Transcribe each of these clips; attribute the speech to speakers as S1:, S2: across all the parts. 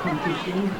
S1: competition.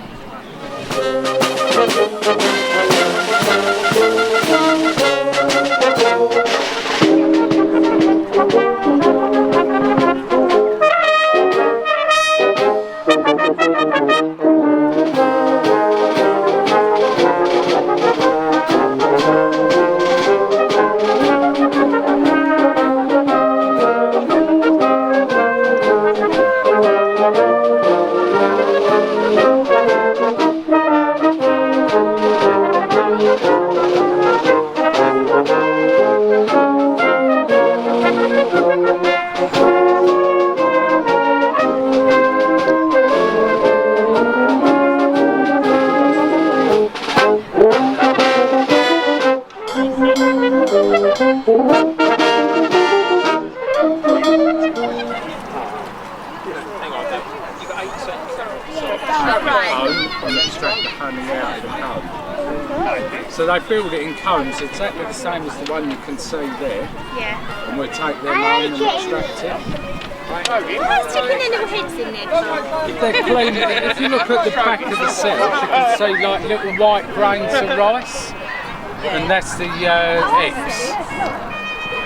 S2: So they build it in cones, exactly the same as the one you can see there.
S3: Yeah.
S2: And we'll take their loan and extract it.
S3: Why is sticking their little heads in there?
S2: If they're clean, if you look at the back of the cells, you can see like little white grains of rice, and that's the eggs.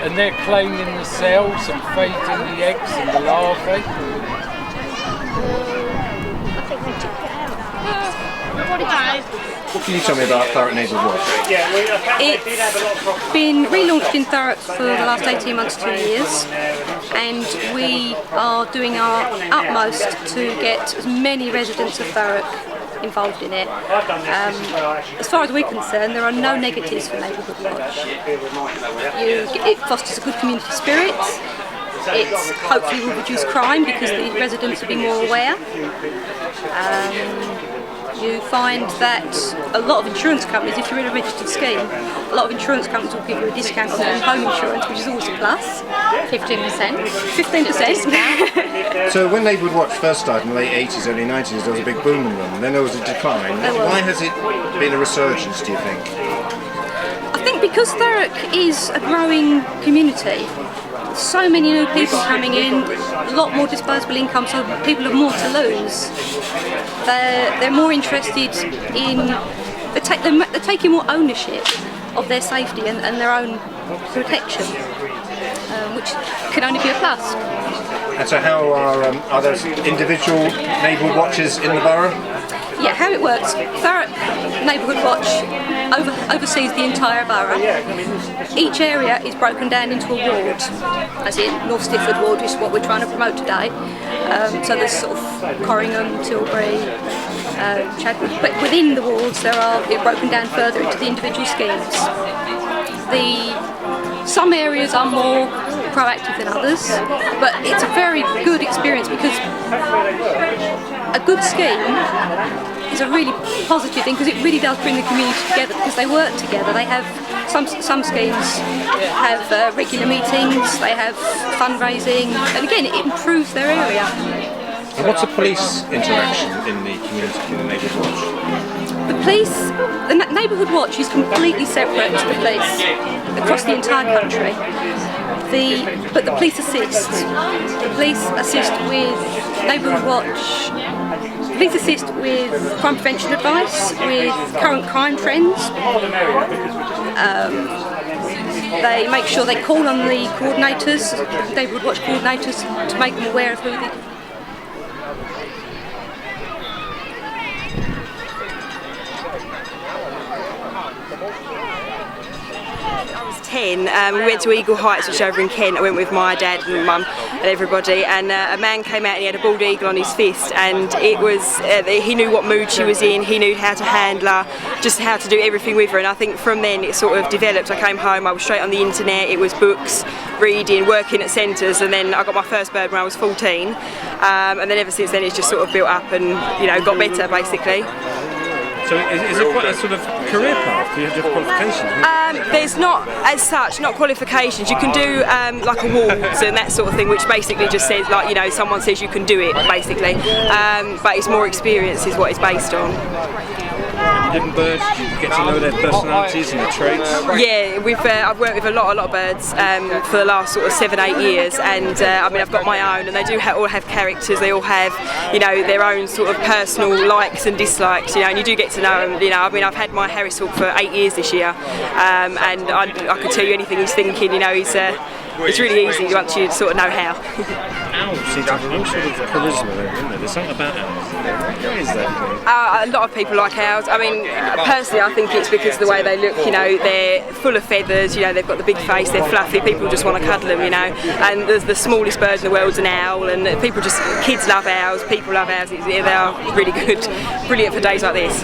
S2: And they're cleaning the cells and feeding the eggs and the larvae.
S4: What can you tell me about Thurrock Neighbourhood Watch?
S5: It's been relaunched in Thurrock for the last 18 months, 2 years, and we are doing our utmost to get as many residents of Thurrock involved in it. As far as we're concerned, there are no negatives for Neighbourhood Watch. It fosters a good community spirit. It hopefully will reduce crime because the residents will be more aware. You find that a lot of insurance companies, if you're in a registered scheme, a lot of insurance companies will give you a discount on home insurance, which is always a plus.
S3: 15%.
S5: 15%.
S4: So when Neighbourhood Watch first started in the late 80s, early 90s, there was a big boom in them, then there was a decline. Why has it been a resurgence, do you think?
S5: I think because Thurrock is a growing community, so many new people coming in, a lot more disposable income, so people have more to lose. They're more interested in, they're taking more ownership of their safety and their own protection, which can only be a plus.
S4: And so how are there individual neighbourhood watches in the borough?
S5: Yeah, how it works, Thurrock Neighbourhood Watch oversees the entire borough. Each area is broken down into a ward, as in North Stifford ward, which is what we're trying to promote today. So there's sort of Corringham, Tilbury, Chadwell, but within the wards they're broken down further into the individual schemes. Some areas are more proactive than others, but it's a very good experience because a good scheme is a really positive thing because it really does bring the community together because they work together. They have some schemes have regular meetings, they have fundraising, and again it improves their area.
S4: And what's the police interaction in the community in the Neighbourhood Watch?
S5: The Neighbourhood Watch is completely separate to the police across the entire country. But the police assist. The police assist with Neighbourhood Watch. The police assist with crime prevention advice, with current crime trends. They make sure they call on the coordinators, Neighbourhood Watch coordinators, to make them aware of who they.
S6: 10, we went to Eagle Heights, which is over in Kent. I went with my dad and mum and everybody, and a man came out and he had a bald eagle on his fist, and it was he knew what mood she was in, he knew how to handle her, just how to do everything with her, and I think from then it sort of developed. I came home, I was straight on the internet, it was books, reading, working at centres, and then I got my first bird when I was 14, and then ever since then it's just sort of built up and got better basically.
S4: So is it quite a sort of career path? Do you have qualifications?
S6: There's not, as such, not qualifications. You can do like awards and that sort of thing, which basically just says, like, someone says you can do it, basically. But it's more experience is what it's based on.
S4: different birds? Did you get to know their personalities and their traits?
S6: Yeah, I've worked with a lot of birds for the last sort of 7-8 years, and I mean I've got my own, and they do all have characters. They all have, you know, their own sort of personal likes and dislikes, you know, and you do get to know them. You know, I mean I've had my Harris Hawk for 8 years this year, and I could tell you anything he's thinking. You know, it's really easy once you sort of know how.
S4: Owls seem to have a real sort of charisma, isn't there? There's something about owls. What is that?
S6: A lot of people like owls. I mean, personally, I think it's because of the way they look. You know, they're full of feathers. You know, they've got the big face. They're fluffy. People just want to cuddle them. You know, and the smallest bird in the world's an owl, and kids love owls. People love owls. They are really good, brilliant for days like this.